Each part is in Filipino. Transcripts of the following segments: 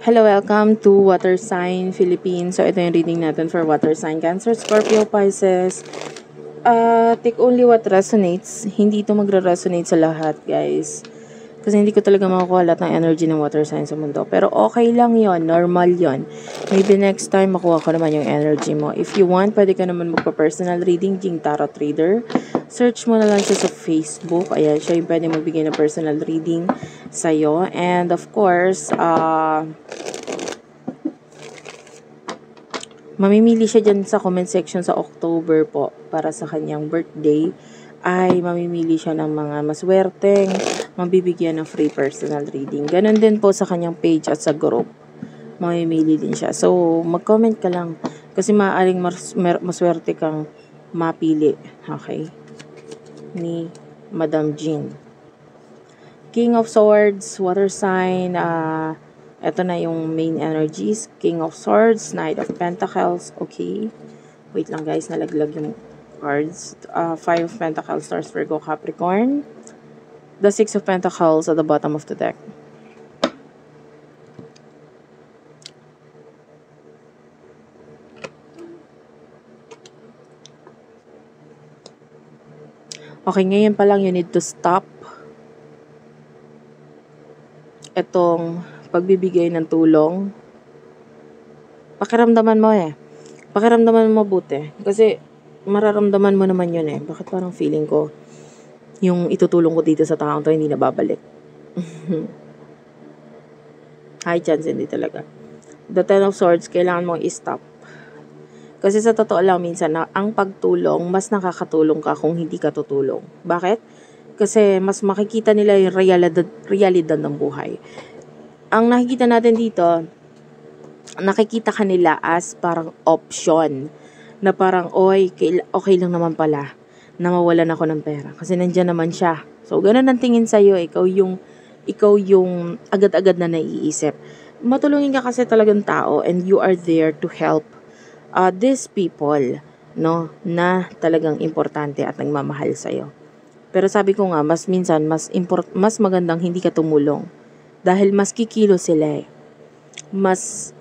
Hello, welcome to Water Sign Philippines. So, ito yung reading natin for Water Sign Cancer, Scorpio, Pisces. Take only what resonates. Hindi ito magre-resonate sa lahat, guys. Kasi hindi ko talaga makukuha lahat ng energy ng water sign sa mundo. Pero okay lang yon, normal yon. Maybe next time makuha ko naman yung energy mo. If you want, pwede ka naman magpa-personal reading, Jing Tarot Reader. Search mo na lang siya sa Facebook. Ayan, siya yung pwede magbigay ng personal reading sa'yo. And of course, mamimili siya dyan sa comment section sa October po para sa kanyang birthday. Ay mamimili siya ng mga maswerteng mabibigyan ng free personal reading. Ganon din po sa kanyang page at sa group. Mamimili din siya. So, mag-comment ka lang kasi maaaring maswerte kang mapili. Okay? Ni Madam Jean. King of Swords, Water Sign, ito na yung main energies. King of Swords, Knight of Pentacles. Okay. Wait lang guys, nalaglag yung cards. Five of Pentacles, Stars, Virgo, Capricorn. The Six of Pentacles at the bottom of the deck. Okay, ngayon pa lang you need to stop itong pagbibigay ng tulong. Pakiramdaman mo Pakiramdaman mo mabuti. Kasi mararamdaman mo naman yun Bakit parang feeling ko yung itutulong ko dito sa taong to hindi na babalik. High chance hindi talaga. The Ten of Swords, kailangan mong i-stop. Kasi sa totoo lang minsan na ang pagtulong, mas nakakatulong ka kung hindi ka tutulong. Bakit? Kasi mas makikita nila yung realidad ng buhay. Ang nakikita natin dito, nakikita ka nila as parang option. Na parang, okay lang naman pala na mawalan ako ng pera. Kasi nandyan naman siya. So, ganun ang tingin sa'yo. Ikaw yung agad-agad na naiisip. Matulungin ka kasi talagang tao and you are there to help these people, no, na talagang importante at nagmamahal sa'yo. Pero sabi ko nga, mas minsan, mas magandang hindi ka tumulong. Dahil mas kikilo sila Mas,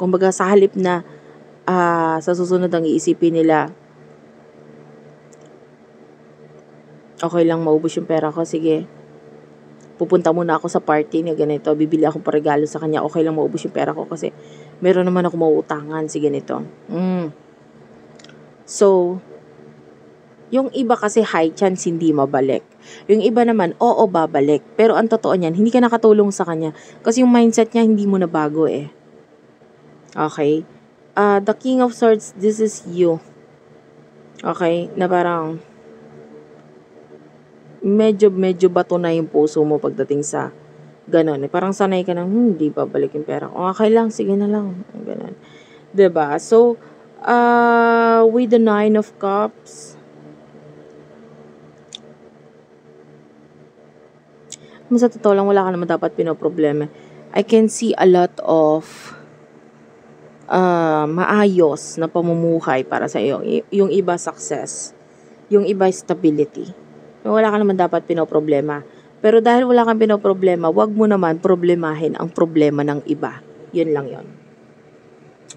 kumbaga sa halip na sa susunod ang iisipin nila, okay lang maubos yung pera ko, sige. Pupunta muna ako sa party na ganito, bibili akong paregalo sa kanya, okay lang maubos yung pera ko kasi meron naman ako mauutangan si ganito. So, yung iba kasi high chance hindi mabalik. Yung iba naman, oo babalik. Pero ang totoo niyan, hindi ka nakatulong sa kanya kasi yung mindset niya hindi mo na bago Okay? The King of Swords, this is you. Okay? Na parang medyo bato na yung puso mo pagdating sa ganon. Parang sanay ka nang, hindi babalik yung pera ko. Okay lang, sige na lang. Ganon. Diba? So, with the Nine of Cups, sa totoo lang, wala ka naman dapat pinoproblema. I can see a lot of maayos na pamumuhay para sa iyo. Yung iba success, yung iba stability. Wala ka naman dapat pinoproblema. Pero dahil wala kang pinoproblema, wag mo naman problemahin ang problema ng iba. Yun lang yun.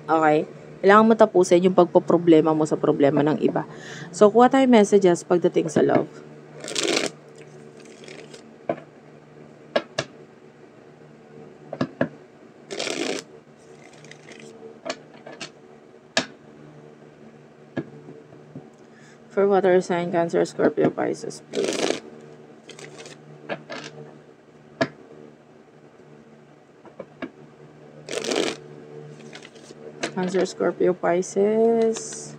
Okay? Kailangan mo tapusin yung pagpoproblema mo sa problema ng iba. So, kuha tayo messages pagdating sa love. For water sign, Cancer, Scorpio, Pisces, please. Cancer, Scorpio, Pisces.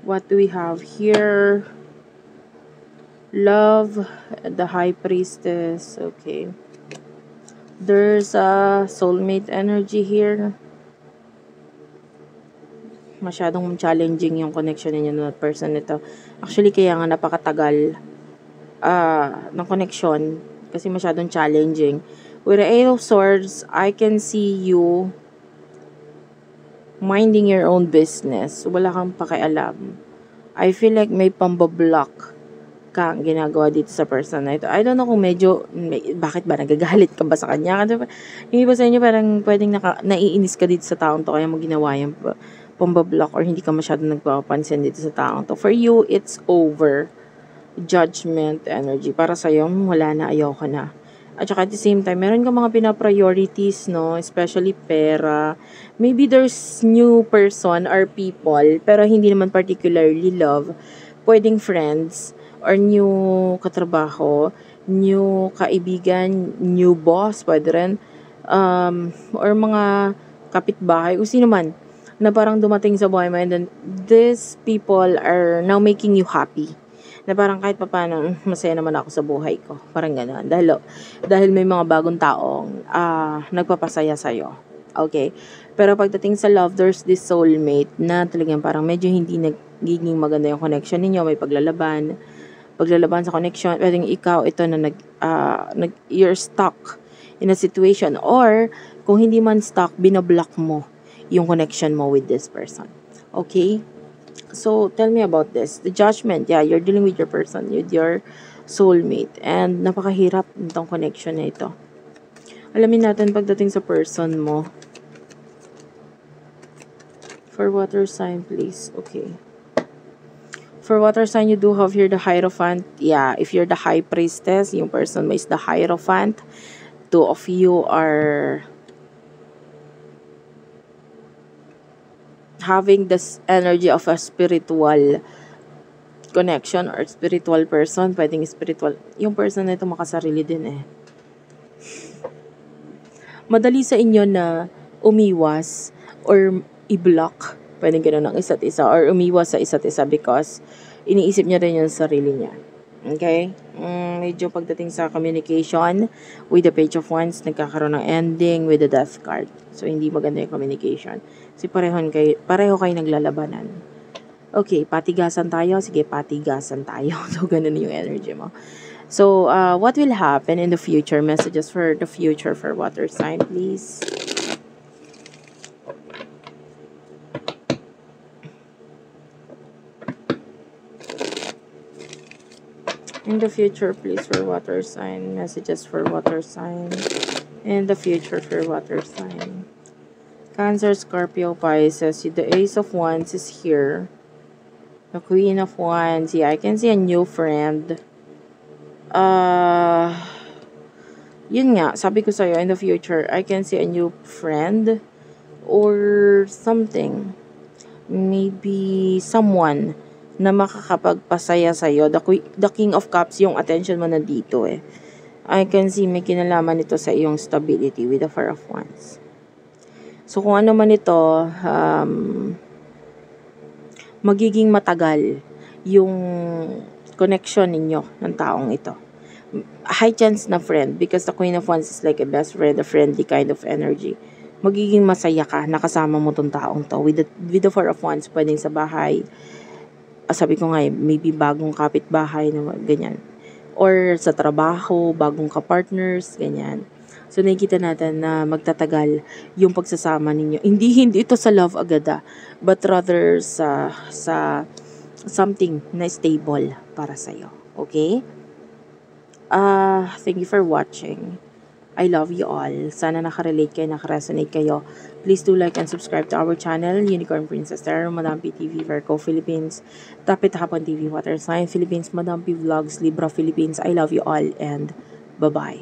What do we have here? Love, the High Priestess. Okay. There's a soulmate energy here. Masyadong challenging yung connection ninyo ng person nito. Actually, kaya nga napakatagal ng connection kasi masyadong challenging. With the Eight of Swords, I can see you minding your own business. Wala kang pakialam. I feel like may pambablock kang ginagawa dito sa person na ito. I don't know kung bakit ba nagagalit ka ba sa kanya? Kasi yung iba sa inyo parang pwedeng naiinis ka dito sa taong to, kaya mo ginawa yung pambablock or hindi ka masyadong nagpapansin dito sa taong to. For you, it's over. Judgment energy. Para sa'yo, wala na, ayaw ka na. At saka at the same time, meron ka mga pina-priorities, no? Especially pera. Maybe there's new person or people, pero hindi naman particularly love. Pwedeng friends, or new katrabaho, new kaibigan, new boss, pwede rin. Or mga kapitbahay, o sino man, na parang dumating sa buhay mo, and then these people are now making you happy. Na parang kahit papaano, masaya naman ako sa buhay ko. Parang gano'n. Dahil may mga bagong taong nagpapasaya sa'yo. Okay? Pero pagdating sa love, there's this soulmate na talagang parang medyo hindi nagiging maganda yung connection ninyo. May paglalaban sa connection. Pwedeng ikaw, ito na you're stuck in a situation. Or, kung hindi man stuck, binablock mo yung connection mo with this person. Okay? So, tell me about this. The judgment, yeah, you're dealing with your person, with your soulmate. And napakahirap itong connection na ito. Alamin natin pagdating sa person mo. For water sign, please. Okay. For water sign, you do have here the Hierophant. Yeah, if you're the High Priestess, yung person mo is the Hierophant. Two of you are having this energy of a spiritual connection or spiritual person. Pwedeng spiritual. Yung person na ito makasarili din eh. Madali sa inyo na umiwas or i-block. Pwedeng gano'n ng isa't isa or umiwas sa isa't isa because iniisip niya rin yung sarili niya. Okay? Medyo pagdating sa communication with the Page of Wands, nagkakaroon ng ending with the Death card. So, hindi maganda yung communication. Kasi pareho kayo naglalabanan. Okay, patigasan tayo. Sige, patigasan tayo. So, ganun yung energy mo. So, what will happen in the future? Messages for the future for water sign, please. In the future, please, for water sign. Messages for water sign. In the future for water sign. Cancer, Scorpio, Pisces. The Ace of Wands is here. The Queen of Wands. Yeah, I can see a new friend. Yun nga, sabi ko sa'yo, in the future, I can see a new friend or something. Maybe someone na makakapagpasaya sa'yo. The King of Cups, yung attention mo na dito eh. I can see may kinalaman ito sa iyong stability with the Four of Wands. So, kung ano man ito, magiging matagal yung connection ninyo ng taong ito. High chance na friend because the Queen of Wands is like a best friend, a friendly kind of energy. Magiging masaya ka, nakasama mo tong taong to. With the Four of Wands, pwedeng sa bahay. Sabi ko nga, maybe bagong kapitbahay na ganyan. Or sa trabaho, bagong ka-partners, ganyan. So, nakikita natin na magtatagal yung pagsasama ninyo. Hindi ito sa love agad but rather sa something na stable para sa'yo. Okay? Thank you for watching. I love you all. Sana nakarelate kayo, nakaresonate kayo. Please do like and subscribe to our channel, Unicorn Princess Tarot, Madam P TV, Virgo Philippines, Tapit Hapon TV, Water Sign Philippines, Madam P Vlogs, Libra Philippines. I love you all and bye-bye.